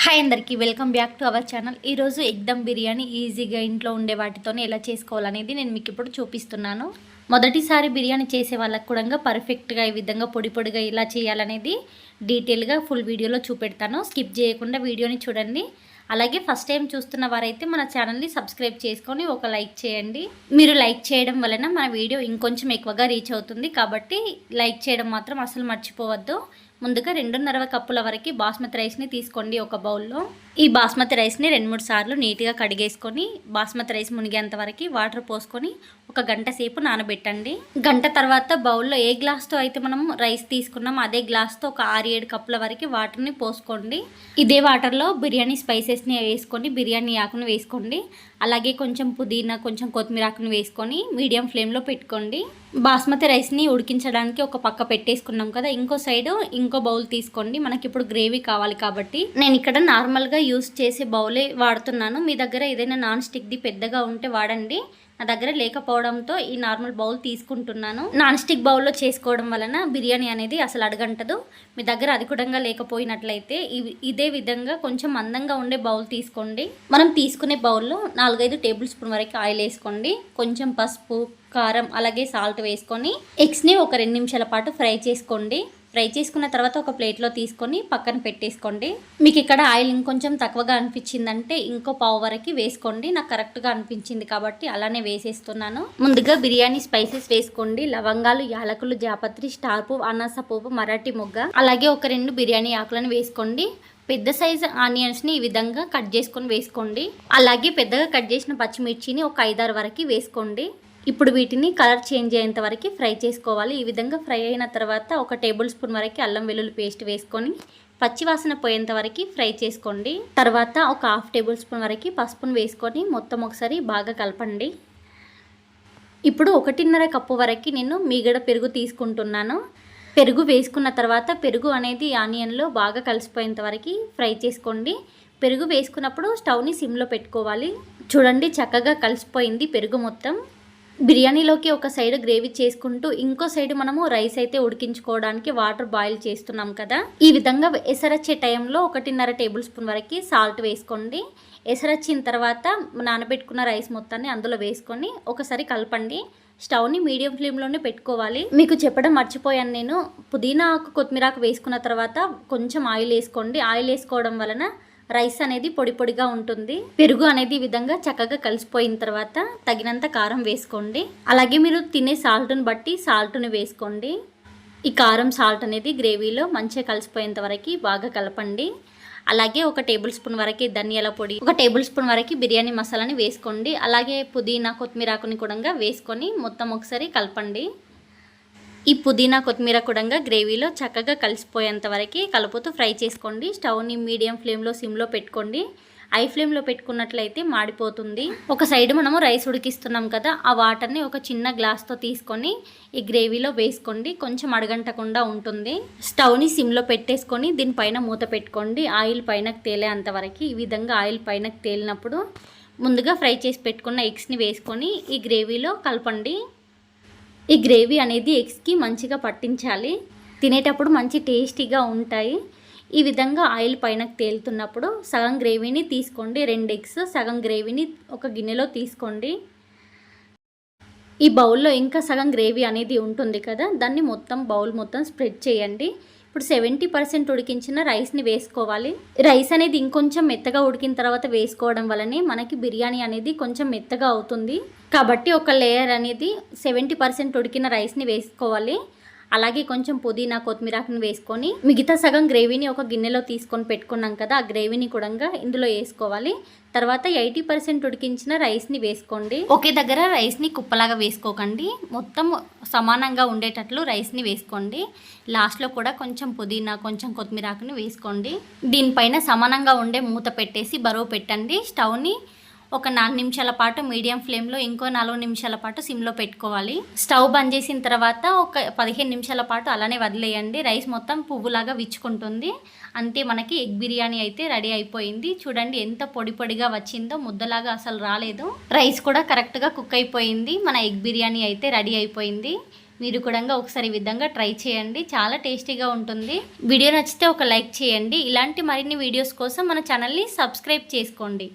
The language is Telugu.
హాయ్ అందరికీ welcome back to our channel. ఈరోజు ఎగ్ దమ్ బిర్యానీ ఈజీగా ఇంట్లో ఉండే వాటితోనే ఎలా చేసుకోవాలనేది నేను మీకు ఇప్పుడు చూపిస్తున్నాను. మొదటిసారి బిర్యానీ చేసే వాళ్ళకు కూడా పర్ఫెక్ట్గా ఈ విధంగా పొడి పొడిగా ఇలా చేయాలనేది డీటెయిల్గా ఫుల్ వీడియోలో చూపెడతాను. స్కిప్ చేయకుండా వీడియోని చూడండి. అలాగే ఫస్ట్ టైం చూస్తున్న వారైతే మన ఛానల్ని సబ్స్క్రైబ్ చేసుకొని ఒక లైక్ చేయండి. మీరు లైక్ చేయడం వలన మన వీడియో ఇంకొంచెం ఎక్కువగా రీచ్ అవుతుంది, కాబట్టి లైక్ చేయడం మాత్రం అసలు మర్చిపోవద్దు. ముందుగా 2.5 కప్పుల వరకు బాస్మతి రైస్ని తీసుకోండి. ఒక బౌల్లో ఈ బాస్మతి రైస్ని 2-3 సార్లు నీట్గా కడిగేసుకొని బాస్మతి రైస్ మునిగేంత వరకు వాటర్ పోసుకొని ఒక గంట సేపు నానబెట్టండి. గంట తర్వాత బౌల్లో ఏ గ్లాస్తో అయితే మనం రైస్ తీసుకున్నాం అదే గ్లాస్తో ఒక 6-7 కప్పుల వరకు వాటర్ని పోసుకోండి. ఇదే వాటర్లో బిర్యానీ స్పైసెస్ని వేసుకొని బిర్యానీ ఆకును వేసుకోండి. అలాగే కొంచెం పుదీనా, కొంచెం కొత్తిమీర ఆకును వేసుకొని మీడియం ఫ్లేమ్లో పెట్టుకోండి. బాస్మతి రైస్ని ఉడికించడానికి ఒక పక్క పెట్టేసుకున్నాం కదా, ఇంకో సైడ్ ఇంకో బౌల్ తీసుకోండి. మనకి ఇప్పుడు గ్రేవీ కావాలి కాబట్టి నేను ఇక్కడ నార్మల్గా యూస్ చేసే బౌలే వాడుతున్నాను. మీ దగ్గర ఏదైనా నాన్ స్టిక్ది పెద్దగా ఉంటే వాడండి. నా దగ్గర లేకపోవడంతో ఈ నార్మల్ బౌల్ తీసుకుంటున్నాను. నాన్ స్టిక్ బౌల్లో చేసుకోవడం వలన బిర్యానీ అనేది అసలు అడగంటదు. మీ దగ్గర అది కూడా లేకపోయినట్లయితే ఇదే విధంగా కొంచెం మందంగా ఉండే బౌల్ తీసుకోండి. మనం తీసుకునే బౌల్లో 4-5 టేబుల్ స్పూన్ వరకు ఆయిల్ వేసుకోండి. కొంచెం పసుపు, కారం, అలాగే సాల్ట్ వేసుకొని ఎగ్స్ని ఒక 2 నిమిషాల పాటు ఫ్రై చేసుకోండి. ఫ్రై చేసుకున్న తర్వాత ఒక ప్లేట్లో తీసుకొని పక్కన పెట్టేసుకోండి. మీకు ఇక్కడ ఆయిల్ ఇంకొంచెం తక్కువగా అనిపించిందంటే ఇంకో పావు వరకు వేసుకోండి. నాకు కరెక్ట్గా అనిపించింది కాబట్టి అలానే వేసేస్తున్నాను. ముందుగా బిర్యానీ స్పైసెస్ వేసుకోండి. లవంగాలు, యాలకులు, జాపత్రి, స్టార్ పువ్వు, అనాస పువ్వు, మరాఠీ మొగ్గ, అలాగే ఒక 2 బిర్యానీ ఆకులను వేసుకోండి. పెద్ద సైజు ఆనియన్స్ని ఈ విధంగా కట్ చేసుకొని వేసుకోండి. అలాగే పెద్దగా కట్ చేసిన పచ్చిమిర్చిని ఒక 5-6 వరకు వేసుకోండి. ఇప్పుడు వీటిని కలర్ చేంజ్ అయ్యేంత వరకు ఫ్రై చేసుకోవాలి. ఈ విధంగా ఫ్రై అయిన తర్వాత ఒక టేబుల్ స్పూన్ వరకు అల్లం వెల్లుల్లి పేస్ట్ వేసుకొని పచ్చివాసన పోయేంత వరకు ఫ్రై చేసుకోండి. తర్వాత ఒక 1/2 టేబుల్ స్పూన్ వరకు పసుపును వేసుకొని మొత్తం ఒకసారి బాగా కలపండి. ఇప్పుడు 1.5 కప్పు వరకు నేను మీగడ పెరుగు తీసుకుంటున్నాను. పెరుగు వేసుకున్న తర్వాత పెరుగు అనేది ఆనియన్లో బాగా కలిసిపోయేంత వరకు ఫ్రై చేసుకోండి. పెరుగు వేసుకున్నప్పుడు స్టవ్ని సిమ్లో పెట్టుకోవాలి. చూడండి, చక్కగా కలిసిపోయింది పెరుగు మొత్తం. బిర్యానీలోకి ఒక సైడ్ గ్రేవీ చేసుకుంటూ ఇంకో సైడ్ మనము రైస్ అయితే ఉడికించుకోవడానికి వాటర్ బాయిల్ చేస్తున్నాం కదా, ఈ విధంగా ఎసరొచ్చే టైంలో 1.5 టేబుల్ స్పూన్ వరకు సాల్ట్ వేసుకోండి. ఎసరొచ్చిన తర్వాత నానబెట్టుకున్న రైస్ మొత్తాన్ని అందులో వేసుకొని ఒకసారి కలపండి. స్టవ్ని మీడియం ఫ్లేమ్లోనే పెట్టుకోవాలి. మీకు చెప్పడం మర్చిపోయాను నేను, పుదీనా ఆకు, కొత్తిమీర ఆకు వేసుకున్న తర్వాత కొంచెం ఆయిల్ వేసుకోండి. ఆయిల్ వేసుకోవడం వలన రైస్ అనేది పొడి పొడిగా ఉంటుంది. పెరుగు అనేది ఈ విధంగా చక్కగా కలిసిపోయిన తర్వాత తగినంత కారం వేసుకోండి. అలాగే మీరు తినే సాల్ట్ని బట్టి సాల్ట్ని వేసుకోండి. ఈ కారం, సాల్ట్ అనేది గ్రేవీలో మంచిగా కలిసిపోయేంత వరకు బాగా కలపండి. అలాగే ఒక టేబుల్ స్పూన్ వరకు ధనియాల పొడి, ఒక టేబుల్ స్పూన్ వరకు బిర్యానీ మసాలాని వేసుకోండి. అలాగే పుదీనా, కొత్తిమీర ఆకుని కూడా వేసుకొని మొత్తం ఒకసారి కలపండి. ఈ పుదీనా, కొత్తిమీర కూడా గ్రేవీలో చక్కగా కలిసిపోయేంత వరకు కలుపుతూ ఫ్రై చేసుకోండి. స్టవ్ని మీడియం ఫ్లేమ్లో సిమ్లో పెట్టుకోండి. హై ఫ్లేమ్లో పెట్టుకున్నట్లయితే మాడిపోతుంది. ఒక సైడ్ మనము రైస్ ఉడికిస్తున్నాం కదా, ఆ వాటర్ని ఒక చిన్న గ్లాస్తో తీసుకొని ఈ గ్రేవీలో వేసుకోండి. కొంచెం అడగంటకుండా ఉంటుంది. స్టవ్ని సిమ్లో పెట్టేసుకొని దీనిపైన మూత పెట్టుకోండి. ఆయిల్ పైనకు తేలేంత వరకు. ఈ విధంగా ఆయిల్ పైనకు తేలినప్పుడు ముందుగా ఫ్రై చేసి పెట్టుకున్న ఎగ్స్ని వేసుకొని ఈ గ్రేవీలో కలపండి. ఈ గ్రేవీ అనేది ఎగ్స్కి మంచిగా పట్టించాలి. తినేటప్పుడు మంచి టేస్టీగా ఉంటాయి. ఈ విధంగా ఆయిల్ పైనకు తేలుతున్నప్పుడు సగం గ్రేవీని తీసుకోండి. 2 ఎగ్స్ సగం గ్రేవీని ఒక గిన్నెలో తీసుకోండి. ఈ బౌల్లో ఇంకా సగం గ్రేవీ అనేది ఉంటుంది కదా, దాన్ని మొత్తం బౌల్ మొత్తం స్ప్రెడ్ చేయండి. ఇప్పుడు 70% ఉడికించిన రైస్ని వేసుకోవాలి. రైస్ అనేది ఇంకొంచెం మెత్తగా ఉడికిన తర్వాత వేసుకోవడం వల్లనే మనకి బిర్యానీ అనేది కొంచెం మెత్తగా అవుతుంది. కాబట్టి ఒక లేయర్ అనేది 70% ఉడికిన రైస్ని వేసుకోవాలి. అలాగే కొంచెం పుదీనా, కొత్తిమీరని వేసుకొని మిగతా సగం గ్రేవీని ఒక గిన్నెలో తీసుకొని పెట్టుకున్నాం కదా, ఆ గ్రేవీని కూడా ఇందులో వేసుకోవాలి. తర్వాత 80% ఉడికించిన రైస్ని వేసుకోండి. ఒకే దగ్గర రైస్ని కుప్పలాగా వేసుకోకండి, మొత్తం సమానంగా ఉండేటట్లు రైస్ని వేసుకోండి. లాస్ట్లో కూడా కొంచెం పుదీనా, కొంచెం కొత్తిమీర ఆకుని వేసుకోండి. దీనిపైన సమానంగా ఉండే మూత పెట్టేసి బరువు పెట్టండి. స్టవ్ని ఒక 4 నిమిషాల పాటు మీడియం ఫ్లేమ్లో, ఇంకో 4 నిమిషాల పాటు సిమ్లో పెట్టుకోవాలి. స్టవ్ బంద్ చేసిన తర్వాత ఒక 15 నిమిషాల పాటు అలానే వదిలేయండి. రైస్ మొత్తం పువ్వులాగా విచ్చుకుంటుంది. అంతే, మనకి ఎగ్ బిర్యానీ అయితే రెడీ అయిపోయింది. చూడండి ఎంత పొడి పొడిగా వచ్చిందో, ముద్దలాగా అసలు రాలేదు. రైస్ కూడా కరెక్ట్గా కుక్ అయిపోయింది. మన ఎగ్ బిర్యానీ అయితే రెడీ అయిపోయింది. మీరు కూడా ఒకసారి ఈ విధంగా ట్రై చేయండి, చాలా టేస్టీగా ఉంటుంది. వీడియో నచ్చితే ఒక లైక్ చేయండి. ఇలాంటి మరిన్ని వీడియోస్ కోసం మన ఛానల్ని సబ్స్క్రైబ్ చేసుకోండి.